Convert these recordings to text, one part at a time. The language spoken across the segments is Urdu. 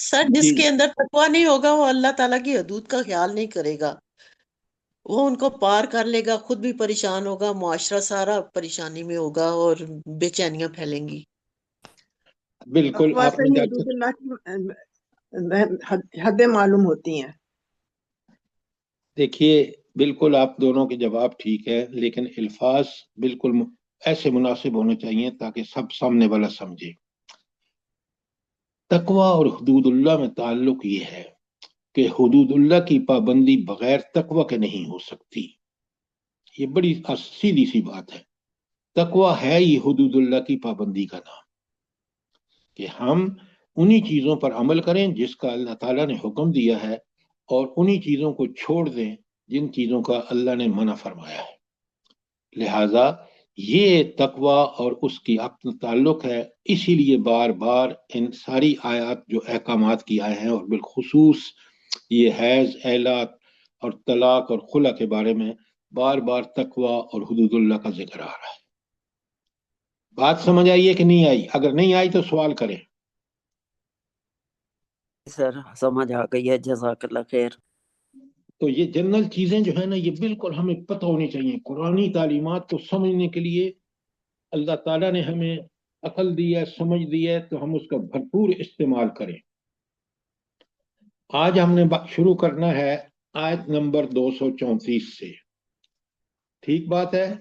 سر جی جس کے اندر تقوی نہیں ہوگا وہ اللہ تعالیٰ کی حدود کا خیال نہیں کرے گا، وہ ان کو پار کر لے گا، خود بھی پریشان ہوگا، معاشرہ سارا پریشانی میں ہوگا اور بے چینیاں پھیلیں گی۔ بالکل تقویٰ آپ سے نے ہی جیسے حدود اللہ کی حدیں معلوم ہوتی ہیں۔ دیکھیے، بالکل آپ دونوں کے جواب ٹھیک ہے، لیکن الفاظ بالکل ایسے مناسب ہونے چاہیے تاکہ سب سامنے والا سمجھے۔ تقوی اور حدود اللہ میں تعلق یہ ہے کہ حدود اللہ کی پابندی بغیر تقوی کے نہیں ہو سکتی۔ یہ بڑی سیدھی سی بات ہے۔ تقوی ہے ہی حدود اللہ کی پابندی کا نام، کہ ہم انہی چیزوں پر عمل کریں جس کا اللہ تعالیٰ نے حکم دیا ہے، اور انہی چیزوں کو چھوڑ دیں جن چیزوں کا اللہ نے منع فرمایا ہے۔ لہذا یہ تقوی اور اس کی اپنا تعلق ہے، اسی لیے بار بار ان ساری آیات جو احکامات کی آئے ہیں، اور بالخصوص یہ حیض، اعلات اور طلاق اور خلع کے بارے میں بار بار تقوی اور حدود اللہ کا ذکر آ رہا ہے۔ بات سمجھ آئی ہے کہ نہیں آئی؟ اگر نہیں آئی تو سوال کریں۔ سر سمجھ آ گئی ہے، جزاک اللہ خیر۔ تو یہ جنرل چیزیں جو ہیں نا، یہ بالکل ہمیں پتہ ہونی چاہیے۔ قرآنی تعلیمات کو سمجھنے کے لیے اللہ تعالیٰ نے ہمیں عقل دی ہے، سمجھ دی ہے، تو ہم اس کا بھرپور استعمال کریں۔ آج ہم نے شروع کرنا ہے آیت نمبر 234 سے، ٹھیک بات ہے؟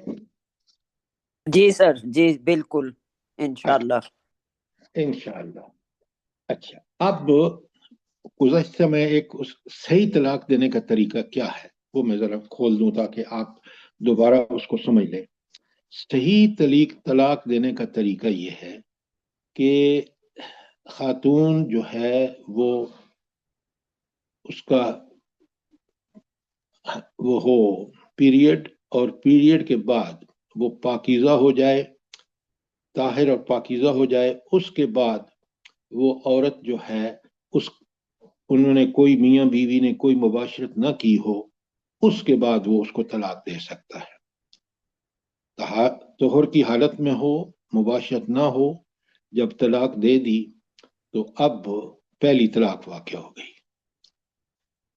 جی سر، جی بالکل، انشاءاللہ۔ انشاءاللہ۔ اچھا، اب گزشتہ میں ایک صحیح طلاق دینے کا طریقہ کیا ہے وہ میں ذرا کھول دوں تاکہ آپ دوبارہ اس کو سمجھ لیں۔ صحیح طلاق دینے کا طریقہ یہ ہے کہ خاتون جو ہے وہ اس کا وہ ہو پیریڈ، اور پیریڈ کے بعد وہ پاکیزہ ہو جائے، طاہر اور پاکیزہ ہو جائے، اس کے بعد وہ عورت جو ہے انہوں نے کوئی میاں بیوی نے کوئی مباشرت نہ کی ہو، اس کے بعد وہ اس کو طلاق دے سکتا ہے۔ طہر کی حالت میں ہو، مباشرت نہ ہو، جب طلاق دے دی تو اب پہلی طلاق واقع ہو گئی۔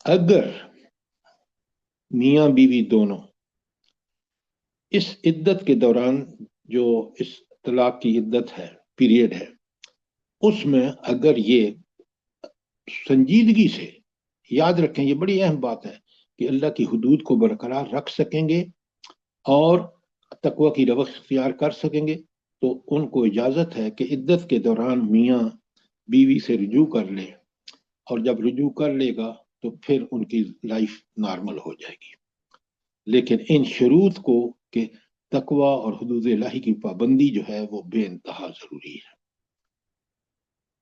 اگر میاں بیوی دونوں اس عدت کے دوران، جو اس طلاق کی عدت ہے، پیریڈ ہے، اس میں اگر یہ سنجیدگی سے، یاد رکھیں یہ بڑی اہم بات ہے، کہ اللہ کی حدود کو برقرار رکھ سکیں گے اور تقوی کی روش اختیار کر سکیں گے، تو ان کو اجازت ہے کہ عدت کے دوران میاں بیوی سے رجوع کر لے، اور جب رجوع کر لے گا تو پھر ان کی لائف نارمل ہو جائے گی۔ لیکن ان شروط کو کہ تقوی اور حدود الہی کی پابندی جو ہے وہ بے انتہا ضروری ہے۔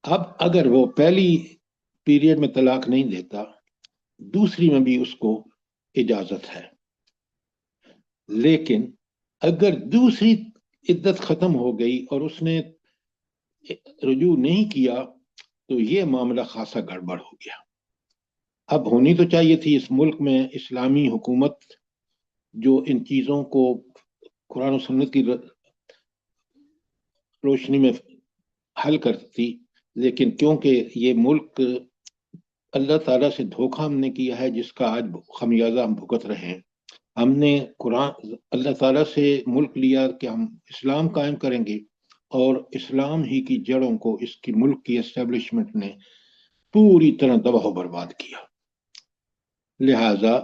اب اگر وہ پہلی پیریڈ میں طلاق نہیں دیتا، دوسری میں بھی اس کو اجازت ہے، لیکن اگر دوسری عدت ختم ہو گئی اور اس نے رجوع نہیں کیا تو یہ معاملہ خاصا گڑبڑ ہو گیا۔ اب ہونی تو چاہیے تھی اس ملک میں اسلامی حکومت جو ان چیزوں کو قرآن و سنت کی روشنی میں حل کرتی، لیکن کیونکہ یہ ملک اللہ تعالیٰ سے دھوکہ ہم نے کیا ہے، جس کا آج خمیازہ ہم بھگت رہے ہیں۔ ہم نے اللہ تعالیٰ سے ملک لیا کہ ہم اسلام قائم کریں گے، اور اسلام ہی کی جڑوں کو اس کی ملک کی اسٹیبلشمنٹ نے پوری طرح تباہ و برباد کیا۔ لہٰذا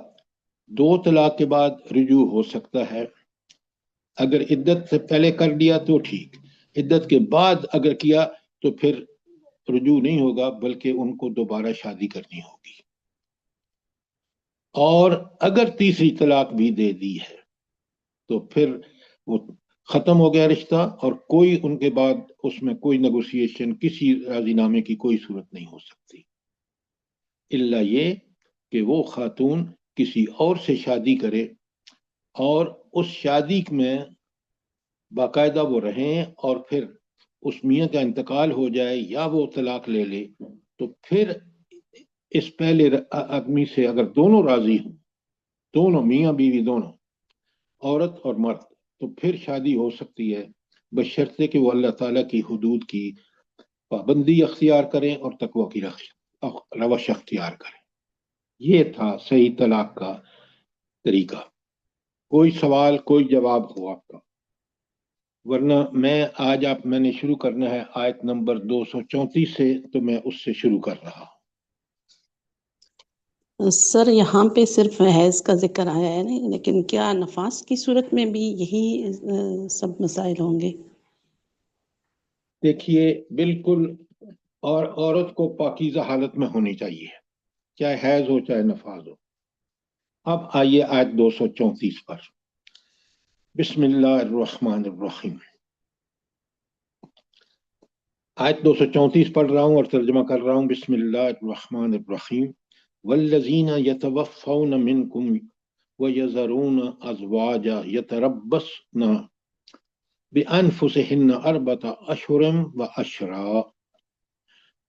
2 طلاق کے بعد رجوع ہو سکتا ہے، اگر عدت سے پہلے کر دیا تو ٹھیک، عدت کے بعد اگر کیا تو پھر رجوع نہیں ہوگا، بلکہ ان کو دوبارہ شادی کرنی ہوگی۔ اور اگر تیسری طلاق بھی دے دی ہے تو پھر وہ ختم ہو گیا رشتہ، اور کوئی ان کے بعد اس میں کوئی نیگوسیشن، کسی راضی نامے کی کوئی صورت نہیں ہو سکتی، الا یہ کہ وہ خاتون کسی اور سے شادی کرے، اور اس شادی میں باقاعدہ وہ رہیں، اور پھر اس میاں کا انتقال ہو جائے یا وہ طلاق لے لے، تو پھر اس پہلے آدمی سے اگر دونوں راضی ہوں، دونوں میاں بیوی دونوں، عورت اور مرد، تو پھر شادی ہو سکتی ہے، بشرطے کہ وہ اللہ تعالیٰ کی حدود کی پابندی اختیار کریں اور تقوی کی روش اختیار کریں. یہ تھا صحیح طلاق کا طریقہ. کوئی سوال کوئی جواب ہو آپ کا؟ ورنہ میں نے شروع کرنا ہے آیت نمبر 234 سے، تو میں اس سے شروع کر رہا ہوں. سر یہاں پہ صرف حیض کا ذکر آیا ہے نہیں، لیکن کیا نفاس کی صورت میں بھی یہی سب مسائل ہوں گے؟ دیکھیے بالکل، اور عورت کو پاکیزہ حالت میں ہونی چاہیے، چاہے حیض ہو چاہے نفاس ہو. اب آئیے آیت 234 پر. بسم اللہ الرحمن الرحیم. آیت 234 پڑھ رہا ہوں اور ترجمہ کر رہا ہوں. بسم اللہ الرحمن الرحیم. والذین یتوفون منکم ویذرون ازواجا یتربصن بانفسہن اربعۃ اشہر وعشرا.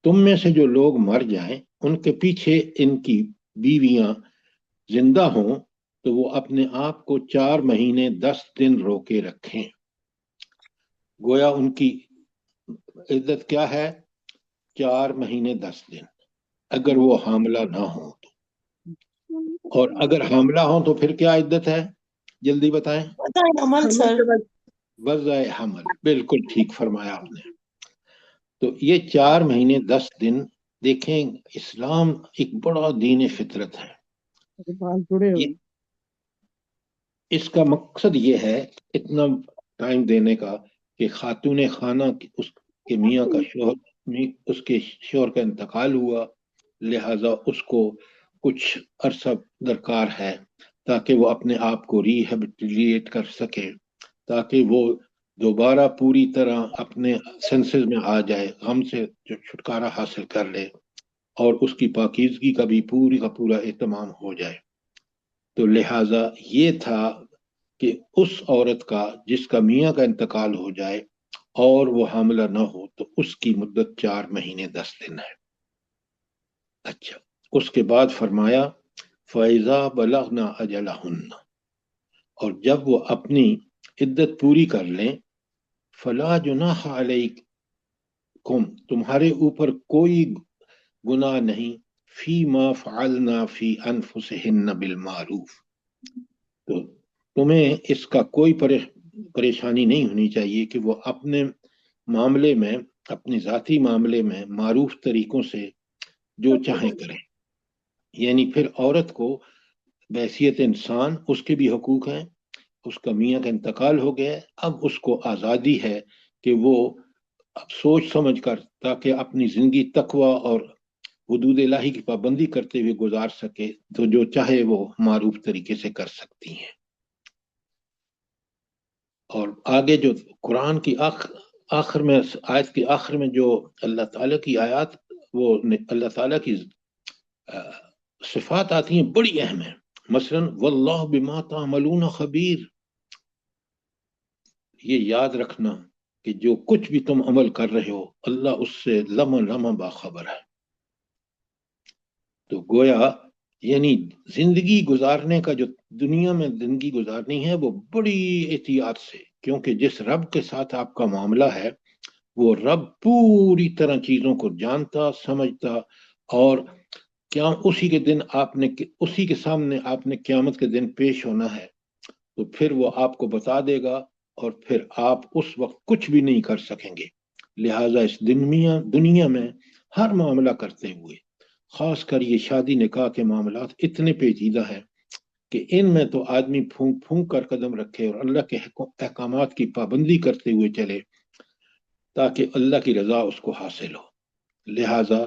تم میں سے جو لوگ مر جائیں ان کے پیچھے ان کی بیویاں زندہ ہوں تو وہ اپنے آپ کو 4 مہینے 10 دن روکے رکھیں. گویا ان کی عدت کیا ہے؟ 4 مہینے 10 دن، اگر وہ حاملہ نہ ہوں تو. اور اگر حاملہ ہوں تو پھر کیا عدت ہے؟ جلدی بتائیں. عمل سر. وضع حمل. بالکل ٹھیک فرمایا آپ نے. تو یہ 4 مہینے 10 دن، دیکھیں اسلام ایک بڑا دین فطرت ہے. اس کا مقصد یہ ہے اتنا ٹائم دینے کا کہ خاتون خانہ اس کے میاں کا اس کے شوہر کا انتقال ہوا، لہذا اس کو کچھ عرصہ درکار ہے تاکہ وہ اپنے آپ کو ریہیبلیٹ کر سکے، تاکہ وہ دوبارہ پوری طرح اپنے سینسز میں آ جائے، غم سے جو چھٹکارا حاصل کر لے، اور اس کی پاکیزگی کا بھی پوری کا پورا اہتمام ہو جائے. تو لہٰذا یہ تھا کہ اس عورت کا جس کا میاں کا انتقال ہو جائے اور وہ حاملہ نہ ہو تو اس کی مدت 4 مہینے 10 دن ہے. اچھا، اس کے بعد فرمایا فَإِذَا بَلَغْنَا أَجَلَهُنَّ، اور جب وہ اپنی عدت پوری کر لیں، فَلَا جُنَاحَ عَلَيْكُمْ، تمہارے اوپر کوئی گناہ نہیں، فی ما فعلنا فی انفسہن بالمعروف، تو تمہیں اس کا کوئی پریشانی نہیں ہونی چاہیے کہ وہ اپنے معاملے میں، اپنے ذاتی معاملے میں معروف طریقوں سے جو چاہیں کریں. یعنی پھر عورت کو بحیثیت انسان اس کے بھی حقوق ہیں. اس کا میاں کا انتقال ہو گیا، اب اس کو آزادی ہے کہ وہ اب سوچ سمجھ کر تاکہ اپنی زندگی تقوی اور حدود الہی کی پابندی کرتے ہوئے گزار سکے، تو جو چاہے وہ معروف طریقے سے کر سکتی ہیں. اور آگے جو قرآن کی آخر میں، آیت کے آخر میں جو اللہ تعالیٰ کی آیات، وہ اللہ تعالیٰ کی صفات آتی ہیں، بڑی اہم ہیں. مثلا واللہ بما تعملون خبیر، یہ یاد رکھنا کہ جو کچھ بھی تم عمل کر رہے ہو اللہ اس سے لمحہ لمحہ باخبر ہے. تو گویا یعنی زندگی گزارنے کا، جو دنیا میں زندگی گزارنی ہے، وہ بڑی احتیاط سے، کیونکہ جس رب کے ساتھ آپ کا معاملہ ہے وہ رب پوری طرح چیزوں کو جانتا سمجھتا، اور کیا اسی کے دن اسی کے سامنے آپ نے قیامت کے دن پیش ہونا ہے، تو پھر وہ آپ کو بتا دے گا اور پھر آپ اس وقت کچھ بھی نہیں کر سکیں گے. لہٰذا اس دنیا میں ہر معاملہ کرتے ہوئے، خاص کر یہ شادی نکاح کے معاملات اتنے پیچیدہ ہیں کہ ان میں تو آدمی پھونک پھونک کر قدم رکھے اور اللہ کے احکامات کی پابندی کرتے ہوئے چلے تاکہ اللہ کی رضا اس کو حاصل ہو. لہٰذا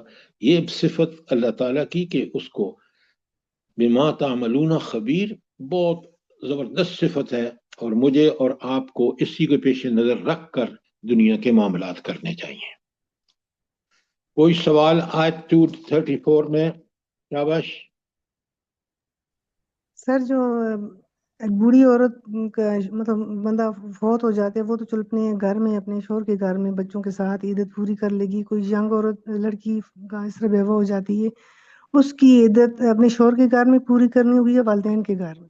یہ صفت اللہ تعالیٰ کی کہ اس کو بما تعملون خبیر بہت زبردست صفت ہے، اور مجھے اور آپ کو اسی کو پیش نظر رکھ کر دنیا کے معاملات کرنے چاہیے. کوئی سوال آیت 234 میں؟ شاباش. سر جو ایک بوڑھی عورت کا مطلب بندہ فوت ہو جاتے ہے، وہ تو چل اپنے گھر میں، اپنے شوہر کے گھر میں بچوں کے ساتھ عیدت پوری کر لے گی. کوئی ینگ عورت لڑکی کا اس طرح بیوہ ہو جاتی ہے، اس کی عیدت اپنے شوہر کے گھر میں پوری کرنی ہوگی یا والدین کے گھر میں؟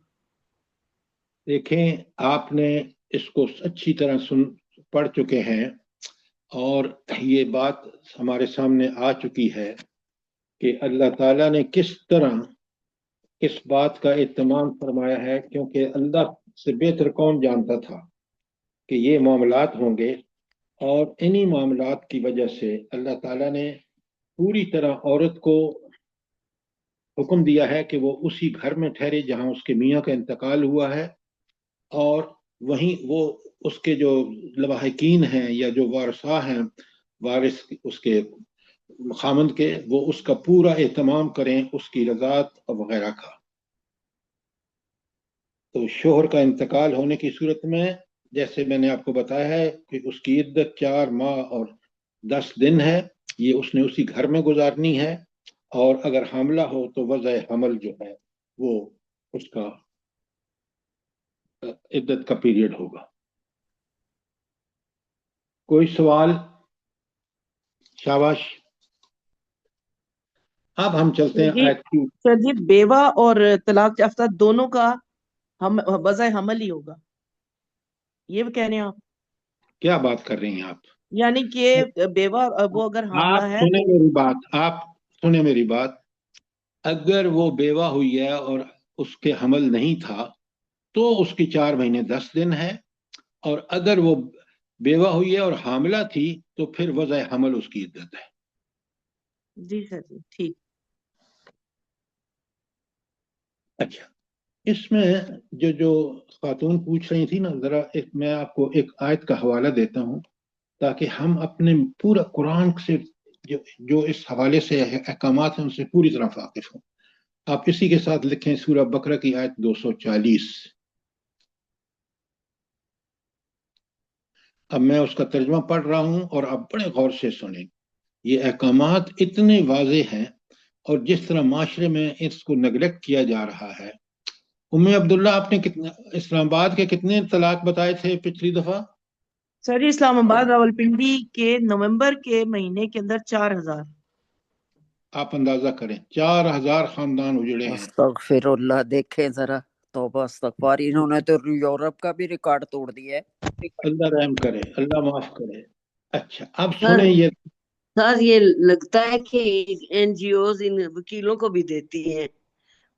دیکھیں آپ نے اس کو اچھی طرح پڑھ چکے ہیں اور یہ بات ہمارے سامنے آ چکی ہے کہ اللہ تعالیٰ نے کس طرح اس بات کا اہتمام فرمایا ہے، کیونکہ اللہ سے بہتر کون جانتا تھا کہ یہ معاملات ہوں گے، اور انہی معاملات کی وجہ سے اللہ تعالیٰ نے پوری طرح عورت کو حکم دیا ہے کہ وہ اسی گھر میں ٹھہرے جہاں اس کے میاں کا انتقال ہوا ہے، اور وہیں وہ اس کے جو لواحقین ہیں یا جو وارثاء ہیں، وارث اس کے خامند کے، وہ اس کا پورا اہتمام کریں، اس کی رضاعت وغیرہ کا۔ تو شوہر کا انتقال ہونے کی صورت میں جیسے میں نے آپ کو بتایا ہے کہ اس کی عدت 4 ماہ اور 10 دن ہے، یہ اس نے اسی گھر میں گزارنی ہے، اور اگر حاملہ ہو تو وضع حمل جو ہے وہ اس کا عدت کا پیریڈ ہوگا۔ کوئی سوال؟ شاباش۔ اب ہم چلتے ہیں جی آیت کی۔ سر جی، بیوہ اور طلاق یافتہ دونوں کا وضع حمل ہی ہوگا، یہ بھی کہہ رہے ہیں آپ؟ کیا بات کر رہی ہیں آپ؟ یعنی کہ بیوہ وہ اگر حاملہ آپ ہے سنیں میری بات، آپ سنیں میری بات، اگر وہ بیوہ ہوئی ہے اور اس کے حمل نہیں تھا تو اس کی 4 مہینے 10 دن ہے، اور اگر وہ بیوہ ہوئی ہے اور حاملہ تھی تو پھر وضع حمل اس کی عدت ہے۔ جی سر جی ٹھیک۔ اچھا، اس میں جو خاتون پوچھ رہی تھی نا، ذرا میں آپ کو ایک آیت کا حوالہ دیتا ہوں تاکہ ہم اپنے پورا قرآن سے جو اس حوالے سے احکامات ہیں ان سے پوری طرح واقف ہوں۔ آپ اسی کے ساتھ لکھیں سورہ بقرہ کی آیت 240۔ اب میں اس کا ترجمہ پڑھ رہا ہوں اور آپ بڑے غور سے سنیں۔ یہ احکامات اتنے واضح ہیں، اور جس طرح معاشرے میں اس کو نیگلیکٹ کیا جا رہا ہے۔ عبداللہ آپ نے اسلام آباد کے کتنے طلاق بتائے تھے پچھلی دفعہ؟ سر جی اسلام آباد راولپنڈی کے نومبر کے مہینے کے اندر 4000۔ آپ اندازہ کریں 4000 خاندان اجڑے ہیں۔ استغفر اللہ، دیکھیں ذرا، توبہ استغفار، انہوں نے تو یورپ کا بھی ریکارڈ توڑ دیا ہے۔ اللہ رحم کرے، اللہ معاف کرے۔ اچھا اب سر سنیں یہ۔ سر یہ لگتا ہے کہ این جی اوز ان وکیلوں کو بھی دیتی ہیں،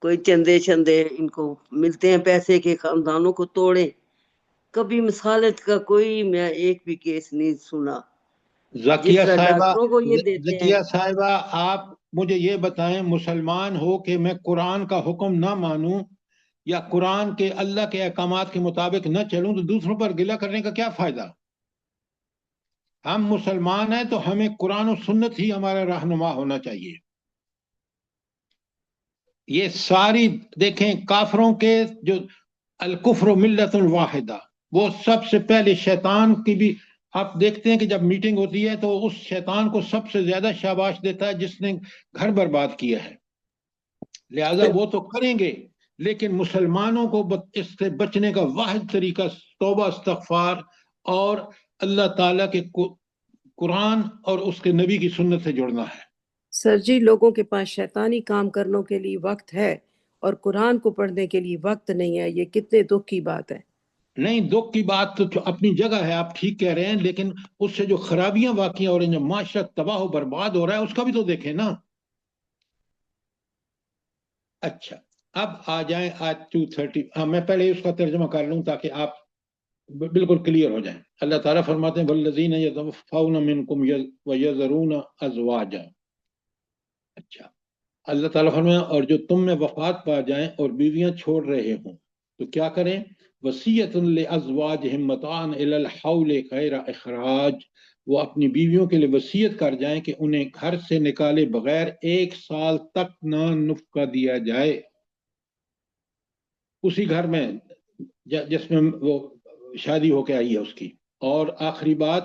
کوئی چندے ان کو ملتے ہیں پیسے کے، خاندانوں کو توڑیں۔ کبھی مثالت کا کوئی میں ایک بھی کیس نہیں سنا جس ذکیہ طرح صاحبہ، ڈاکٹروں کو یہ دیتے ہیں۔ ذکیہ صاحبہ، آپ مجھے یہ بتائیں، مسلمان ہو کہ میں قرآن کا حکم نہ مانوں یا قرآن کے اللہ کے احکامات کے مطابق نہ چلوں تو دوسروں پر گلہ کرنے کا کیا فائدہ؟ ہم مسلمان ہیں تو ہمیں قرآن و سنت ہی ہمارا رہنما ہونا چاہیے۔ یہ ساری دیکھیں کافروں کے جو الکفر ملت الواحدہ، وہ سب سے پہلے شیطان کی بھی آپ دیکھتے ہیں کہ جب میٹنگ ہوتی ہے تو اس شیطان کو سب سے زیادہ شاباش دیتا ہے جس نے گھر برباد کیا ہے، لہذا وہ تو کریں گے، لیکن مسلمانوں کو اس سے بچنے کا واحد طریقہ توبہ استغفار اور اللہ تعالیٰ کے قرآن اور اس کے نبی کی سنت سے جڑنا ہے۔ سر جی لوگوں کے پاس شیطانی کام کرنے کے لیے وقت ہے اور قرآن کو پڑھنے کے لیے وقت نہیں ہے، یہ کتنے دکھ کی بات ہے۔ نہیں، دکھ کی بات تو اپنی جگہ ہے، آپ ٹھیک کہہ رہے ہیں، لیکن اس سے جو خرابیاں واقع ہو رہی ہیں، جو معاشرہ تباہ و برباد ہو رہا ہے، اس کا بھی تو دیکھیں نا۔ اچھا اب آ جائیں آیت 230۔ میں پہلے اس کا ترجمہ کر لوں تاکہ آپ بالکل کلیئر ہو جائیں۔ اللہ تعالیٰ فرماتے ہیں والذین یتوفون منکم ویذرون ازواجا۔ اچھا، اللہ تعالیٰ فرمایا اور جو تم میں وفات پا جائیں اور بیویاں چھوڑ رہے ہوں تو کیا کریں؟ وصیۃ لازواجہم متاعا الی الحول غیر اخراج، وہ اپنی بیویوں کے لیے وصیت کر جائیں کہ انہیں گھر سے نکالے بغیر 1 سال تک نہ نفقہ دیا جائے، اسی گھر میں جس میں وہ شادی ہو کے آئی ہے اس کی۔ اور آخری بات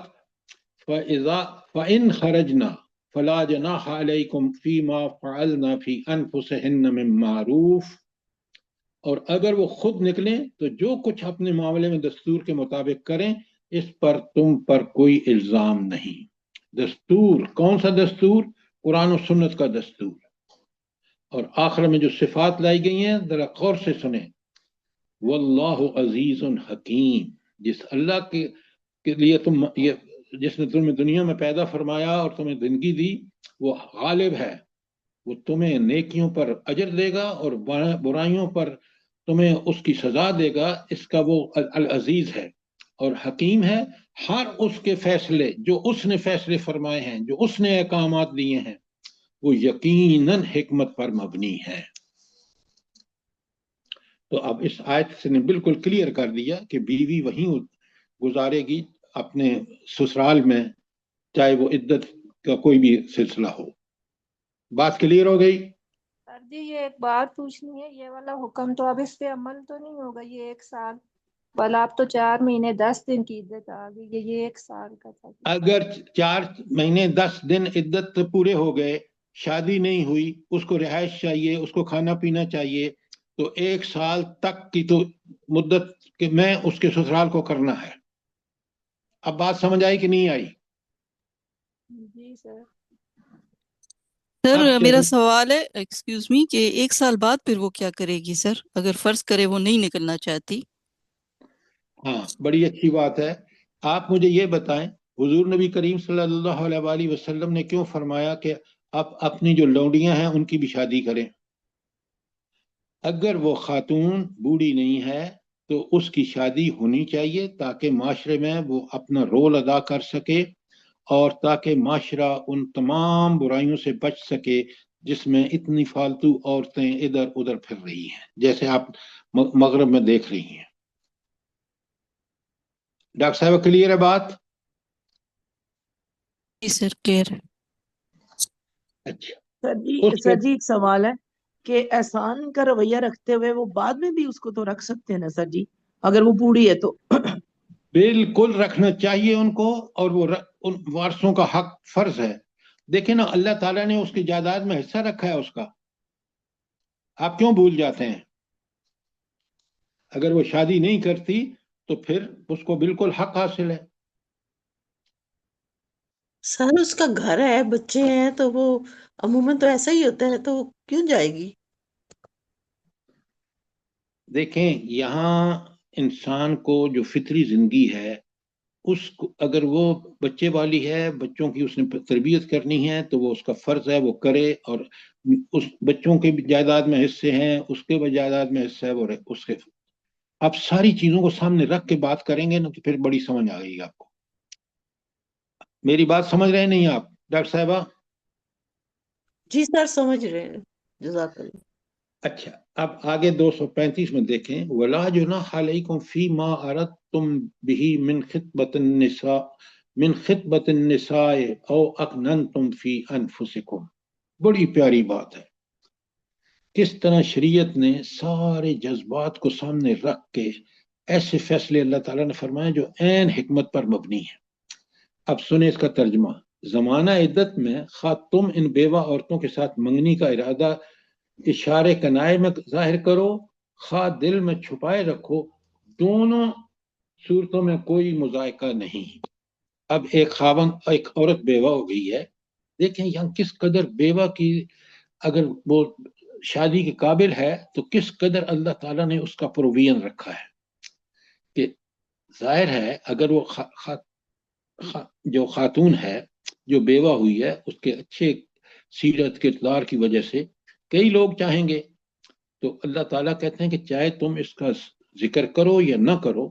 فَإِنْ خَرَجْنَا فَلَا جُنَاحَ عَلَيْكُمْ فِي مَا فَعَلْنَا فِي أَنفُسِهِنَّ مِن مَّعْرُوفٍ، اور اگر وہ خود نکلیں تو جو کچھ اپنے معاملے میں دستور کے مطابق کریں، اس پر تم پر کوئی الزام نہیں۔ دستور کون سا دستور؟ قرآن و سنت کا دستور۔ اور آخر میں جو صفات لائی گئی ہیں ذرا غور سے سنیں۔ واللہ عزیز حکیم، جس اللہ کے لیے جس نے تمہیں دنیا میں پیدا فرمایا اور تمہیں زندگی دی، وہ غالب ہے، وہ تمہیں نیکیوں پر اجر دے گا اور برائیوں پر تمہیں اس کی سزا دے گا. اس کا وہ العزیز ہے اور حکیم ہے. ہر اس کے فیصلے جو اس نے فیصلے فرمائے ہیں، جو اس نے احکامات دیے ہیں، وہ یقیناً حکمت پر مبنی ہے. تو اب اس آیت سے نے بالکل کلیئر کر دیا کہ بیوی وہیں گزارے گی اپنے سسرال میں، چاہے وہ عدت کا کوئی بھی سلسلہ ہو. بات کلیئر ہو گئی؟ سر جی یہ ایک بات پوچھنی ہے، یہ والا حکم تو اب اس پہ عمل تو نہیں ہوگا؟ یہ 1 سال والا اب تو 4 مہینے 10 دن کی عدت آ گئی ہے، یہ 1 سال کا تھا. اگر 4 مہینے 10 دن عدت پورے ہو گئے، شادی نہیں ہوئی، اس کو رہائش چاہیے، اس کو کھانا پینا چاہیے، تو 1 سال تک کی تو مدت کہ میں اس کے سسرال کو کرنا ہے. اب بات سمجھ آئی کہ نہیں آئی؟ جی سر. سر اب میرا سوال ہے ایکسکیوز می کہ 1 سال بعد پھر وہ کیا کرے گی سر، اگر فرض کرے وہ نہیں نکلنا چاہتی؟ ہاں بڑی اچھی بات ہے. آپ مجھے یہ بتائیں حضور نبی کریم صلی اللہ علیہ وآلہ وسلم نے کیوں فرمایا کہ آپ اپنی جو لونڈیاں ہیں ان کی بھی شادی کریں؟ اگر وہ خاتون بوڑھی نہیں ہے تو اس کی شادی ہونی چاہیے تاکہ معاشرے میں وہ اپنا رول ادا کر سکے اور تاکہ معاشرہ ان تمام برائیوں سے بچ سکے جس میں اتنی فالتو عورتیں ادھر ادھر پھر رہی ہیں، جیسے آپ مغرب میں دیکھ رہی ہیں. ڈاکٹر صاحب کلیئر ہے بات؟ جی سر کلیئر ہے. اچھا. سر جی ایک سوال ہے کہ احسان کا رویہ رکھتے ہوئے وہ بعد میں بھی اس کو تو رکھ سکتے ہیں نا سر جی، اگر وہ بوڑھی ہے تو؟ بالکل رکھنا چاہیے ان کو، اور وہ ان وارثوں کا حق فرض ہے. دیکھیں نا اللہ تعالیٰ نے اس کی جائیداد میں حصہ رکھا ہے اس کا، آپ کیوں بھول جاتے ہیں؟ اگر وہ شادی نہیں کرتی تو پھر اس کو بالکل حق حاصل ہے. سر اس کا گھر ہے، بچے ہیں، تو وہ عموماً تو ایسا ہی ہوتا ہے، تو وہ کیوں جائے گی؟ دیکھیں یہاں انسان کو جو فطری زندگی ہے، اس کو اگر وہ بچے والی ہے، بچوں کی اس نے تربیت کرنی ہے تو وہ اس کا فرض ہے وہ کرے، اور اس بچوں کے بھی جائیداد میں حصے ہیں، اس کے بھی جائیداد میں حصہ ہے وہ اس کے. آپ ساری چیزوں کو سامنے رکھ کے بات کریں گے نا تو پھر بڑی سمجھ آ گئی آپ کو. میری بات سمجھ رہے نہیں آپ ڈاکٹر صاحبہ؟ جی سر سمجھ رہے ہیں، جزاک اللہ. اچھا اب آگے 235 میں دیکھیں، وَلَا جُنَاحَ عَلَيْكُمْ فِي مَا أَرَدْتُمْ بِهِ من خطبة النساء أو أكننتم في أنفسكم. بڑی پیاری بات ہے کس طرح شریعت نے سارے جذبات کو سامنے رکھ کے ایسے فیصلے اللہ تعالیٰ نے فرمائے جو عین حکمت پر مبنی ہے. اب سنیں اس کا ترجمہ. زمانہ عدت میں خواہ تم ان بیوہ عورتوں کے ساتھ منگنی کا ارادہ اشارے کنائے میں ظاہر کرو، خواہ دل میں چھپائے رکھو، دونوں صورتوں میں کوئی مذائقہ نہیں. اب ایک خاوند ایک عورت بیوہ ہو گئی ہے، دیکھیں یہاں کس قدر بیوہ کی اگر وہ شادی کے قابل ہے تو کس قدر اللہ تعالیٰ نے اس کا پروویژن رکھا ہے. کہ ظاہر ہے اگر وہ جو خاتون ہے جو بیوہ ہوئی ہے اس کے اچھے سیرت کردار کی وجہ سے کئی لوگ چاہیں گے، تو اللہ تعالیٰ کہتے ہیں کہ چاہے تم اس کا ذکر کرو یا نہ کرو،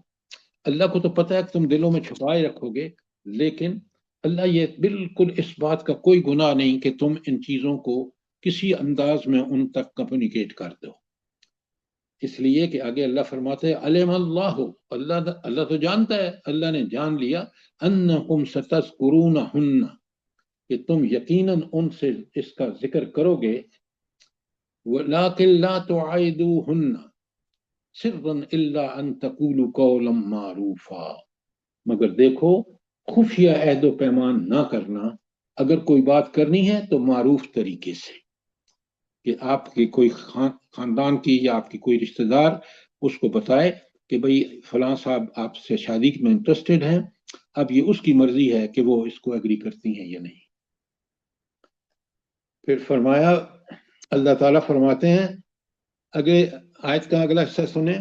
اللہ کو تو پتہ ہے کہ تم دلوں میں چھپائے رکھو گے، لیکن اللہ یہ بالکل اس بات کا کوئی گناہ نہیں کہ تم ان چیزوں کو کسی انداز میں ان تک کمیونیکیٹ کر دو. اس لیے کہ آگے اللہ فرماتے ہیں علم اللہ تو جانتا ہے، اللہ نے جان لیا انکم ستذکرونہن کہ تم یقیناً ان سے اس کا ذکر کرو گے، ولیکن لا تعیدوہن سرا الا ان تقولوا قولا معروفا. مگر دیکھو خفیہ عہد و پیمان نہ کرنا، اگر کوئی بات کرنی ہے تو معروف طریقے سے، کہ آپ کی کوئی خاندان کی یا آپ کی کوئی رشتہ دار اس کو بتائے کہ بھئی فلاں صاحب آپ سے شادی میں انٹرسٹڈ ہیں، اب یہ اس کی مرضی ہے کہ وہ اس کو ایگری کرتی ہیں یا نہیں. پھر فرمایا اللہ تعالیٰ فرماتے ہیں اگلے آیت کا اگلا حصہ سنیں،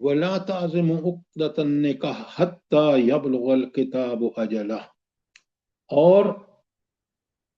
وَلَا تَعْزِمُوا عُقْدَةَ النِّكَاحِ حَتَّى يَبْلُغَ الْكِتَابُ أَجَلَهُ. اور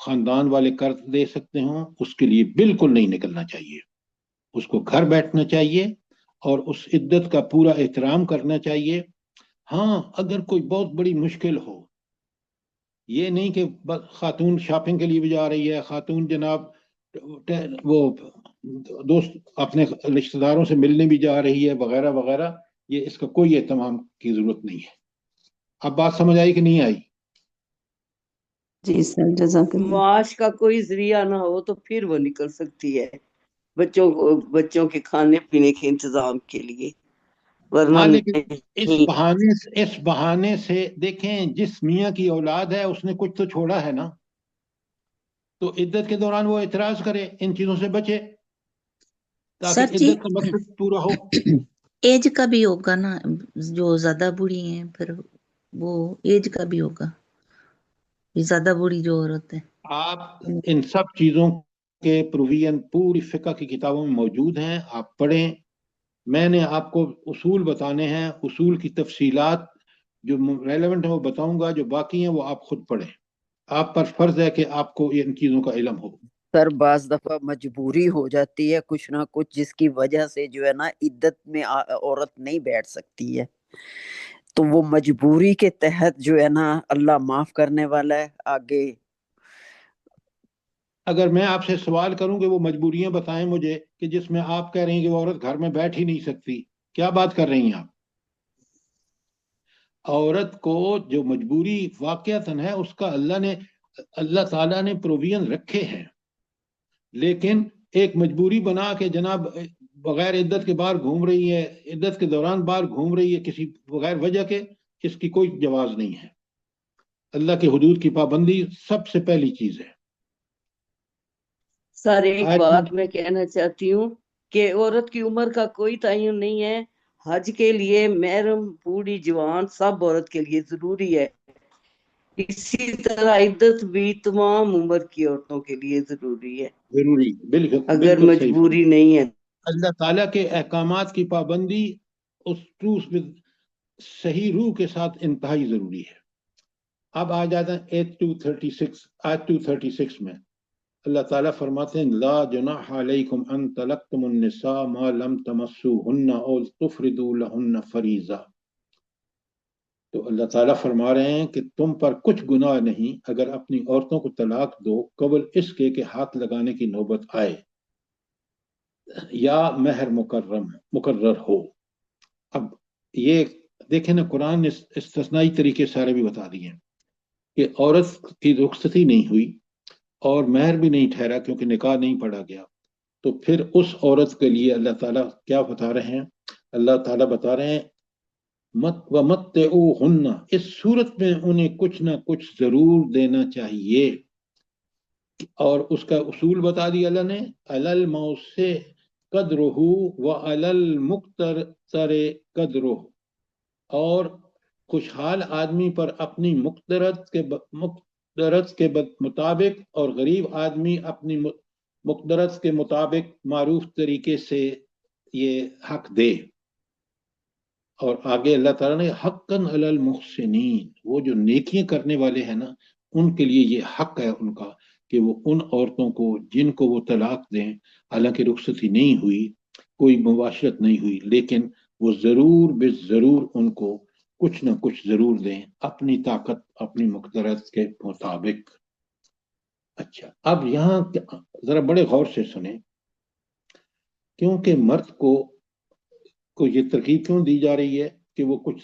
خاندان والے قرض دے سکتے ہوں اس کے لیے بالکل نہیں نکلنا چاہیے، اس کو گھر بیٹھنا چاہیے اور اس عدت کا پورا احترام کرنا چاہیے۔ ہاں اگر کوئی بہت بڑی مشکل ہو، یہ نہیں کہ خاتون شاپنگ کے لیے بھی جا رہی ہے، خاتون جناب وہ دوست اپنے رشتہ داروں سے ملنے بھی جا رہی ہے وغیرہ وغیرہ، یہ اس کا کوئی اہتمام کی ضرورت نہیں ہے۔ اب بات سمجھ آئی کہ نہیں آئی؟ جی سر، جزاک اللہ۔ معاش کا کوئی ذریعہ نہ ہو تو پھر وہ نکل سکتی ہے بچوں کے کھانے پینے کے انتظام کے لیے، ورنہ ہاں لیکن نہیں۔ اس بہانے سے دیکھیں، جس میاں کی اولاد ہے اس نے کچھ تو چھوڑا ہے نا، تو عدت کے دوران وہ اعتراض کرے، ان چیزوں سے بچے سر تاکہ جی عدت کا مقصد پورا ہو۔ ایج کا بھی ہوگا نا، جو زیادہ بوڑھی ہیں پھر وہ ایج کا بھی ہوگا، زیادہ بوڑھی جو عورت ہے۔ آپ ان سب چیزوں کے پروویژن پوری فقہ کی کتابوں میں موجود ہیں، آپ پڑھیں۔ میں نے آپ کو اصول بتانے ہیں، اصول کی تفصیلات جو ریلیونٹ ہیں وہ بتاؤں گا، جو باقی ہیں وہ آپ خود پڑھیں۔ آپ پر فرض ہے کہ آپ کو ان چیزوں کا علم ہو۔ سر بعض دفعہ مجبوری ہو جاتی ہے کچھ نہ کچھ، جس کی وجہ سے جو ہے نا عدت میں عورت نہیں بیٹھ سکتی ہے، تو وہ مجبوری کے تحت جو ہے نا اللہ معاف کرنے والا ہے آگے۔ اگر میں آپ سے سوال کروں کہ وہ مجبوریاں بتائیں مجھے کہ جس میں آپ کہہ رہی ہیں کہ وہ عورت گھر میں بیٹھ ہی نہیں سکتی، کیا بات کر رہی ہیں آپ؟ عورت کو جو مجبوری واقعتاً ہے اس کا اللہ تعالیٰ نے پروویژن رکھے ہیں، لیکن ایک مجبوری بنا کے جناب بغیر عدت کے باہر گھوم رہی ہے، عدت کے دوران باہر گھوم رہی ہے کسی بغیر وجہ کے، اس کی کوئی جواز نہیں ہے۔ اللہ کے حدود کی پابندی سب سے پہلی چیز ہے۔ سر ایک آج بات میں کہنا چاہتی ہوں کہ عورت کی عمر کا کوئی تعین نہیں ہے، حج کے لیے محرم بوڑھی جوان سب عورت کے لیے ضروری ہے، اسی طرح عدت بھی تمام عمر کی عورتوں کے لیے ضروری ہے ضروری، اگر بالکل صحیح مجبوری نہیں ہے۔ اللہ تعالیٰ کے احکامات کی پابندی اس صحیح روح کے ساتھ انتہائی ضروری ہے۔ اب آ جاتا ہے 236 میں اللہ تعالیٰ فرماتے ہیں لا جناح علیکم ان طلقتم النساء ما لم تمسوهن او تفرضوا لهن فریضہ۔ تو اللہ تعالیٰ فرما رہے ہیں کہ تم پر کچھ گناہ نہیں اگر اپنی عورتوں کو طلاق دو قبل اس کے کہ ہاتھ لگانے کی نوبت آئے یا مہر مقرر ہو۔ اب یہ دیکھیں نا، قرآن نے استثنائی طریقے سارے بھی بتا دیے ہیں کہ عورت کی رخصتی نہیں ہوئی اور مہر بھی نہیں ٹھہرا کیونکہ نکاح نہیں پڑھا گیا، تو پھر اس عورت کے لیے اللہ تعالیٰ کیا بتا رہے ہیں؟ اللہ تعالیٰ بتا رہے ہیں وَمَتِّعُوهُنَّ، اس صورت میں انہیں کچھ نہ کچھ ضرور دینا چاہیے، اور اس کا اصول بتا دیا اللہ نے، عَلَى الْمَوْسِعِ قَدْرُهُ وَعَلَى الْمُقْتَرِ قَدْرُهُ، اور خوشحال آدمی پر اپنی مقدرت کے مطابق اور غریب آدمی اپنی مقدرت کے مطابق معروف طریقے سے یہ حق دے۔ اور آگے اللہ تعالیٰ نے حقاً علی المحسنین، وہ جو نیکیاں کرنے والے ہیں نا ان کے لیے یہ حق ہے ان کا کہ وہ ان عورتوں کو جن کو وہ طلاق دیں، حالانکہ رخصتی نہیں ہوئی، کوئی مباشرت نہیں ہوئی، لیکن وہ ضرور بے ضرور ان کو کچھ نہ کچھ ضرور دیں اپنی طاقت اپنی مقدرت کے مطابق۔ اچھا، اب یہاں ذرا بڑے غور سے سنیں، کیونکہ مرد کو یہ ترغیب کیوں دی جا رہی ہے کہ وہ کچھ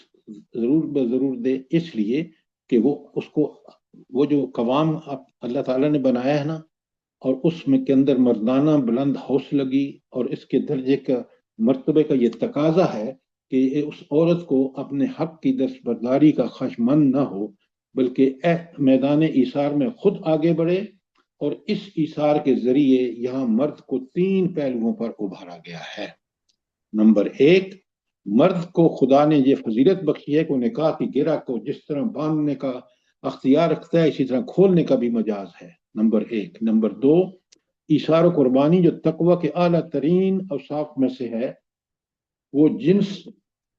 ضرور بضرور دے؟ اس لیے کہ وہ جو قوام اللہ تعالیٰ نے بنایا ہے نا، اور اس میں کے اندر مردانہ بلند حوصلگی اور اس کے درجے کا مرتبے کا یہ تقاضا ہے کہ اس عورت کو اپنے حق کی دستبرداری کا خشمند نہ ہو، بلکہ میدان ایثار میں خود آگے بڑھے، اور اس ایثار کے ذریعے یہاں مرد کو 3 پہلوؤں پر ابھارا گیا ہے۔ نمبر 1، مرد کو خدا نے یہ فضیلت بخشی ہے کہ نکاح کی گرہ کو جس طرح باندھنے کا اختیار رکھتا ہے اسی طرح کھولنے کا بھی مجاز ہے، نمبر 1۔ نمبر 2، ایثار و قربانی جو تقوی کے اعلیٰ ترین اوصاف میں سے ہے، وہ جنس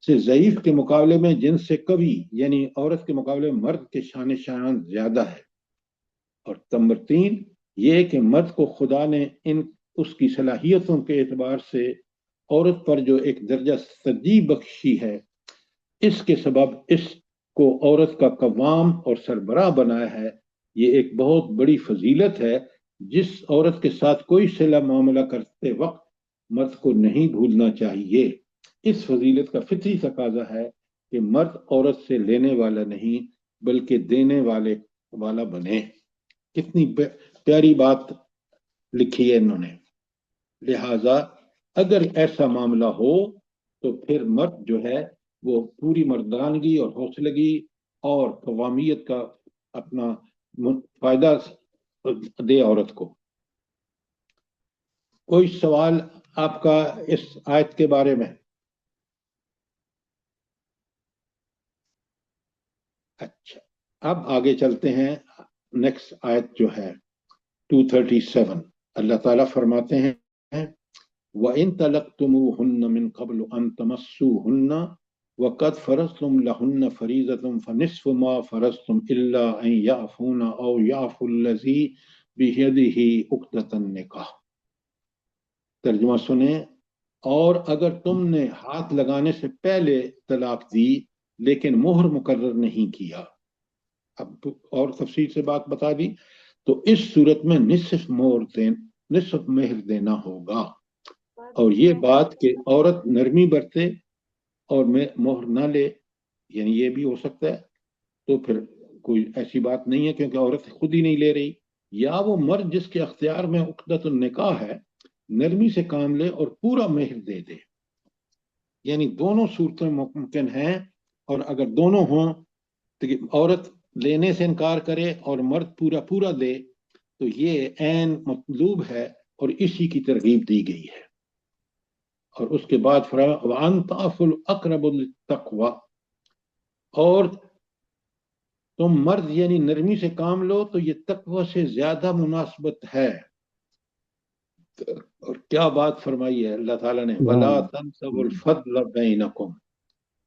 سے ضعیف کے مقابلے میں جنس سے قوی یعنی عورت کے مقابلے میں مرد کے شان زیادہ ہے، اور نمبر 3 یہ کہ مرد کو خدا نے اس کی صلاحیتوں کے اعتبار سے عورت پر جو ایک درجہ ترجیح بخشی ہے، اس کے سبب اس کو عورت کا قوام اور سربراہ بنایا ہے۔ یہ ایک بہت بڑی فضیلت ہے جس عورت کے ساتھ کوئی صلہ معاملہ کرتے وقت مرد کو نہیں بھولنا چاہیے۔ اس فضیلت کا فطری تقاضا ہے کہ مرد عورت سے لینے والا نہیں بلکہ دینے والا بنے۔ کتنی پیاری بات لکھی ہے انہوں نے۔ لہذا اگر ایسا معاملہ ہو تو پھر مرد جو ہے وہ پوری مردانگی اور حوصلگی اور قوامیت کا اپنا فائدہ دے عورت کو۔ کوئی سوال آپ کا اس آیت کے بارے میں؟ اچھا، اب آگے چلتے ہیں۔ نیکسٹ آیت جو ہے 237، اللہ تعالیٰ فرماتے ہیں وَإِن طَلَقْتُمُوهُنَّ مِن قَبْلُ أَن تَمَسُّوهُنَّ وَقَدْ فَرَضْتُمْ لَهُنَّ فَرِيضَةً فَنِصْفُ مَا فَرَضْتُمْ إِلَّا أَن يَعْفُونَ أَوْ يَعْفُو الَّذِي بِيَدِهِ عُقْدَةُ النِّكَاحِ۔ ترجمہ سنیں، اور اگر تم نے ہاتھ لگانے سے پہلے طلاق دی لیکن مہر مقرر نہیں کیا، اب اور تفصیل سے بات بتا دی، تو اس صورت میں نصف مہر دینا ہوگا۔ اور یہ بات کہ عورت نرمی برتے اور مہر نہ لے، یعنی یہ بھی ہو سکتا ہے، تو پھر کوئی ایسی بات نہیں ہے کیونکہ عورت خود ہی نہیں لے رہی، یا وہ مرد جس کے اختیار میں عقدۃ النکاح ہے نرمی سے کام لے اور پورا مہر دے دے۔ یعنی دونوں صورتیں ممکن ہیں، اور اگر دونوں ہوں تو عورت لینے سے انکار کرے اور مرد پورا دے تو یہ عین مطلوب ہے اور اسی کی ترغیب دی گئی ہے۔ اور اس کے بعد فرمایا وَأَن تَعْفُوا أَقْرَبُ لِلتَّقْوَىٰ، اور تم مرد یعنی نرمی سے کام لو تو یہ تقوی سے زیادہ مناسبت ہے۔ اور کیا بات فرمائی ہے اللہ تعالیٰ نے، وَلَا تَنْسَوْا الْفَضْلَ بَيْنَكُمْ،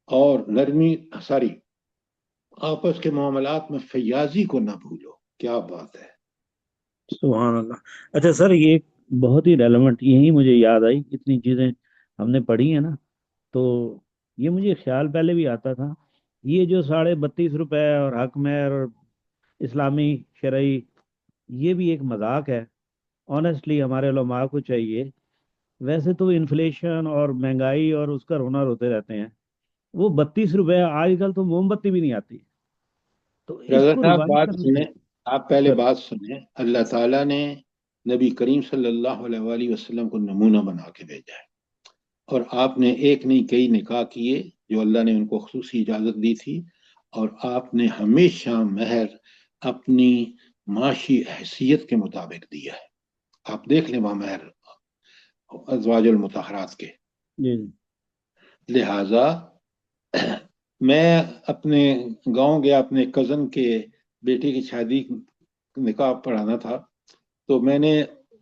اور نرمی آپس کے معاملات میں فیاضی کو نہ بھولو۔ کیا بات ہے، سبحان اللہ۔ اچھا سر، یہ بہت ہی ریلیونٹ، یہی مجھے یاد آئی، اتنی چیزیں ہم نے پڑھی ہیں نا، تو یہ مجھے خیال پہلے بھی آتا تھا، یہ جو 32.5 روپے اور حق مہر اور اسلامی شرعی، یہ بھی ایک مذاق ہے۔ آنیسٹلی ہمارے علماء کو چاہیے، ویسے تو انفلیشن اور مہنگائی اور اس کا رونر ہوتے رہتے ہیں، وہ 32 روپے آج کل تو موم بتی بھی نہیں آتی، تو اس کو صاحب ریوائز بات کرنا سنیں، چاہیے۔ آپ پہلے سر بات سنیں۔ اللہ تعالیٰ نے نبی کریم صلی اللہ علیہ وآلہ وسلم کو نمونہ بنا کے بھیجا ہے، اور آپ نے ایک نہیں کئی نکاح کیے جو اللہ نے ان کو خصوصی اجازت دی تھی، اور آپ نے ہمیشہ مہر اپنی معاشی حیثیت کے مطابق دیا ہے۔ آپ دیکھ لیں وہاں مہر ازواج المطہرات کے۔ جی لہٰذا میں اپنے گاؤں گیا، اپنے کزن کے بیٹے کی شادی نکاح پڑھانا تھا، تو میں نے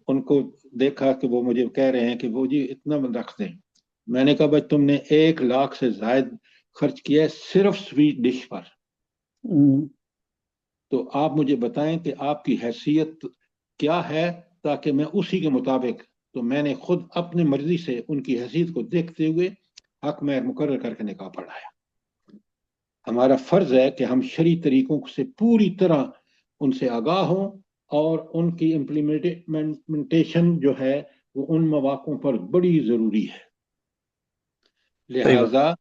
ان کو دیکھا کہ وہ مجھے کہہ رہے ہیں کہ وہ جی اتنا رکھ دیں۔ میں نے کہا بھائی تم نے 1 لاکھ سے زائد خرچ کیا ہے صرف سویٹ ڈش پر، تو آپ مجھے بتائیں کہ آپ کی حیثیت کیا ہے تاکہ میں اسی کے مطابق، تو میں نے خود اپنی مرضی سے ان کی حیثیت کو دیکھتے ہوئے حق مہر مقرر کر کے نکاح پڑھایا۔ ہمارا فرض ہے کہ ہم شرعی طریقوں سے پوری طرح ان سے آگاہ ہوں، اور ان کی امپلیمنٹیشن جو ہے وہ ان مواقعوں پر بڑی ضروری ہے۔ لہذا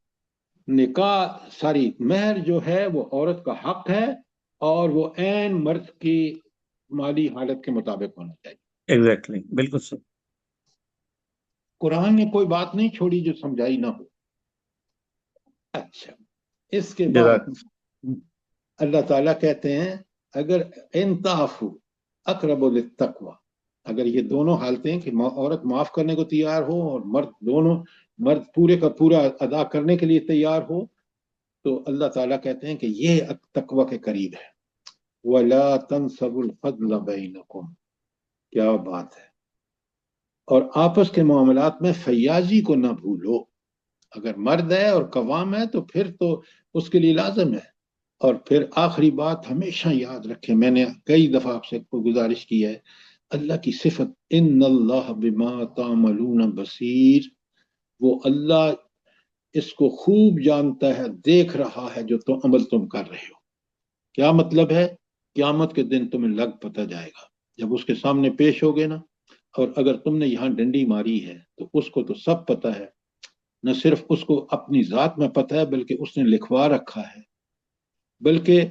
نکاح مہر جو ہے وہ عورت کا حق ہے، اور وہ عین مرد کی مالی حالت کے مطابق ہونا چاہیے۔ ایگزیکٹلی، بالکل صحیح۔ قرآن نے کوئی بات نہیں چھوڑی جو سمجھائی نہ ہو۔ اچھا، اس کے بعد اللہ تعالیٰ کہتے ہیں اگر انتعفو اقرب للتقوی، اگر یہ دونوں حالتیں کہ عورت معاف کرنے کو تیار ہو اور مرد پورے کا پورا ادا کرنے کے لیے تیار ہو، تو اللہ تعالیٰ کہتے ہیں کہ یہ تقوی کے قریب ہے۔ وَلَا تَنْسَبُوا الْفَضْلَ بَيْنَكُمْ، کیا بات ہے، اور آپس کے معاملات میں فیاضی کو نہ بھولو۔ اگر مرد ہے اور قوام ہے تو پھر تو اس کے لیے لازم ہے اور پھر آخری بات ہمیشہ یاد رکھیں، میں نے کئی دفعہ آپ سے گزارش کی ہے، اللہ کی صفت ان اللہ بما تعملون بصیر، وہ اللہ اس کو خوب جانتا ہے، دیکھ رہا ہے جو عمل تم کر رہے ہو۔ کیا مطلب ہے؟ قیامت کے دن تمہیں لگ پتہ جائے گا، جب اس کے سامنے پیش ہوگے نا، اور اگر تم نے یہاں ڈنڈی ماری ہے تو اس کو تو سب پتہ ہے، نہ صرف اس کو اپنی ذات میں پتہ ہے بلکہ اس نے لکھوا رکھا ہے، بلکہ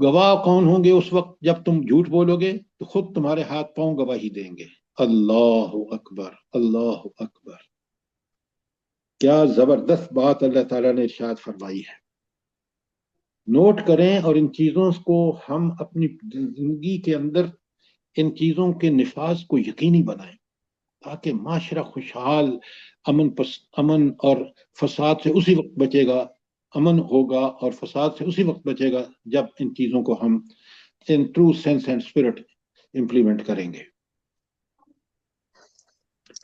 گواہ کون ہوں گے اس وقت جب تم جھوٹ بولو گے؟ تو خود تمہارے ہاتھ پاؤں گواہی دیں گے۔ اللہ اکبر، اللہ اکبر، کیا زبردست بات اللہ تعالیٰ نے ارشاد فرمائی ہے۔ نوٹ کریں اور ان چیزوں کو ہم اپنی زندگی کے اندر ان چیزوں کے نفاذ کو یقینی بنائیں، تاکہ معاشرہ خوشحال، امن اور فساد سے اسی وقت بچے گا، امن ہوگا اور فساد سے اسی وقت بچے گا جب ان چیزوں کو ہم in true sense and spirit implement کریں گے۔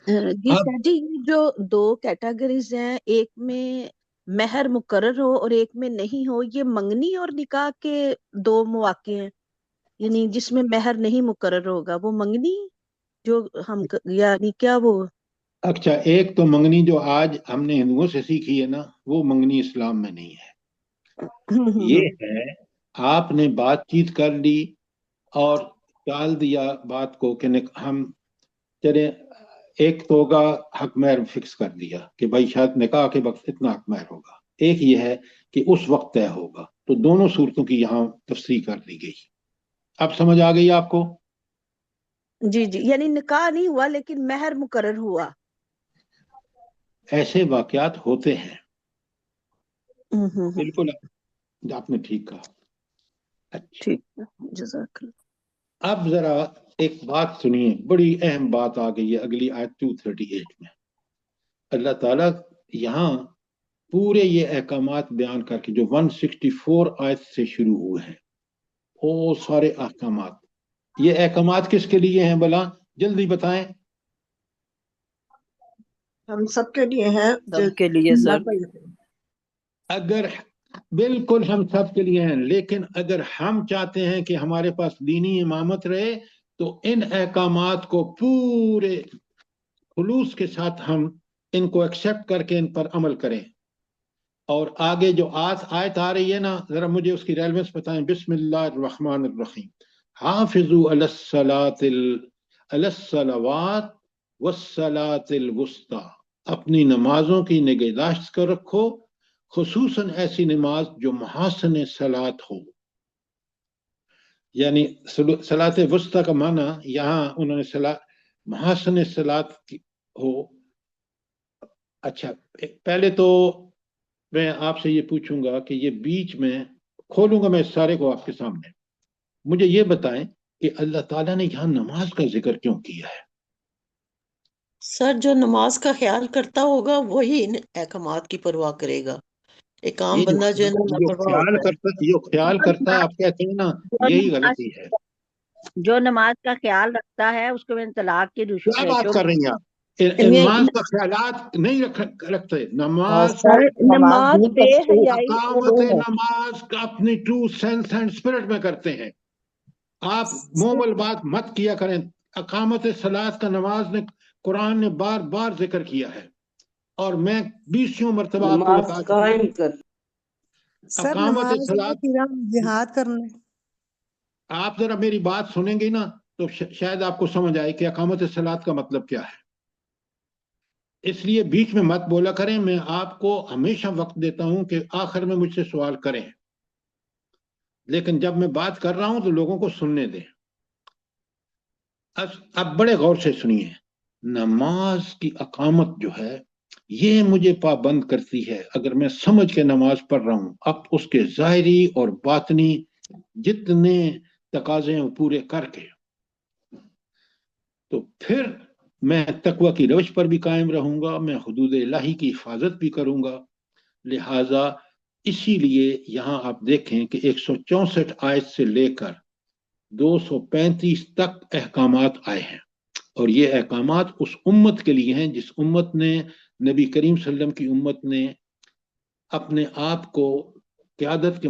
جی سر جی، یہ جو دو کیٹیگریز ہیں، ایک میں مہر مقرر ہو اور ایک میں نہیں ہو، یہ منگنی اور نکاح کے دو مواقع ہیں، یعنی جس میں مہر نہیں مقرر ہوگا وہ منگنی جو ہم یعنی کیا وہ اچھا، ایک تو منگنی جو آج ہم نے ہندوؤں سے سیکھی ہے نا، وہ منگنی اسلام میں نہیں ہے۔ یہ ہے آپ نے بات چیت کر لی اور ٹال دیا بات کو کہ ہم چلے ایک تو ہوگا حق مہر فکس کر دیا کہ بھائی شاید نکاح کے وقت اتنا حق مہر ہوگا، ایک یہ ہے کہ اس وقت طے ہوگا، تو دونوں صورتوں کی یہاں تفصیل کر دی گئی۔ اب سمجھ آ گئی آپ کو؟ جی جی، یعنی نکاح نہیں ہوا لیکن مہر مقرر ہوا۔ ایسے واقعات ہوتے ہیں، بالکل آپ نے ٹھیک کہا۔ اچھا، ٹھیک، جزاک اللہ۔ اب ذرا ایک بات سنیے، بڑی اہم بات آ گئی ہے اگلی آیت 238 میں۔ اللہ تعالیٰ یہاں پورے یہ احکامات بیان کر کے جو 164 آیت سے شروع ہوئے ہیں، وہ سارے احکامات، یہ احکامات کس کے لیے ہیں بلا؟ جلدی بتائیں۔ ہم سب کے لیے ہیں، سب کے لیے سر۔ اگر بالکل ہم سب کے لیے ہیں، لیکن اگر ہم چاہتے ہیں کہ ہمارے پاس دینی امامت رہے تو ان احکامات کو پورے خلوص کے ساتھ ہم ان کو ایکسیپٹ کر کے ان پر عمل کریں۔ اور آگے جو آیت آ رہی ہے نا، ذرا مجھے اس کی ریلیونس بتائیں۔ بسم اللہ الرحمن الرحیم، حافظوا علی الصلوات والصلاة الوسطی، اپنی نمازوں کی نگہداشت کر رکھو، خصوصاً ایسی نماز جو محاسن صلاۃ ہو۔ یعنی صلاۃ وسطی کا معنی یہاں انہوں نے محاسن صلاۃ ہو۔ اچھا، پہلے تو میں آپ سے یہ پوچھوں گا کہ یہ بیچ میں کھولوں گا میں سارے کو آپ کے سامنے، مجھے یہ بتائیں کہ اللہ تعالیٰ نے یہاں نماز کا ذکر کیوں کیا ہے؟ سر جو نماز کا خیال کرتا ہوگا وہی ان احکامات کی پرواہ کرے گا، ایک عام یہ بندہ جو ہے نا لاپرواہ ہوتا ہے۔ جو خیال کرتا ہے آپ کہتے ہیں نا، یہی غلطی ہے۔ جو نماز کا خیال رکھتا ہے اس کو میں طلاق کی کیا بات کر رہی ہیں آپ؟ نماز کا خیالات نہیں رکھتے، نماز نماز بے حیائی اقامت نماز کا اپنی ٹرو سینس اینڈ اسپرٹ میں کرتے ہیں۔ آپ مومل بات مت کیا کریں۔ اقامت صلاۃ کا نماز نے قرآن نے بار بار ذکر کیا ہے، اور میں 20 مرتبہ آپ کو بتا چکا ہوں۔ سر نماز جہاد کرنا، آپ ذرا میری بات سنیں گے نا تو شاید آپ کو سمجھ آئے کہ اقامت صلاۃ کا مطلب کیا ہے۔ اس لیے بیچ میں مت بولا کریں، میں آپ کو ہمیشہ وقت دیتا ہوں کہ آخر میں مجھ سے سوال کریں، لیکن جب میں بات کر رہا ہوں تو لوگوں کو سننے دیں۔ اب بڑے غور سے سنیے، نماز کی اقامت جو ہے یہ مجھے پابند کرتی ہے، اگر میں سمجھ کے نماز پڑھ رہا ہوں، اب اس کے ظاہری اور باطنی جتنے تقاضے ہیں پورے کر کے، تو پھر میں تقوی کی روش پر بھی قائم رہوں گا، میں حدود الہی کی حفاظت بھی کروں گا۔ لہٰذا اسی لیے یہاں آپ دیکھیں کہ 164 آیت سے لے کر 235 تک احکامات آئے ہیں، اور یہ احکامات اس امت کے لیے ہیں جس امت نے، نبی کریم صلی اللہ علیہ وسلم کی امت نے اپنے آپ کو قیادت کے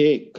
1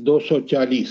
240,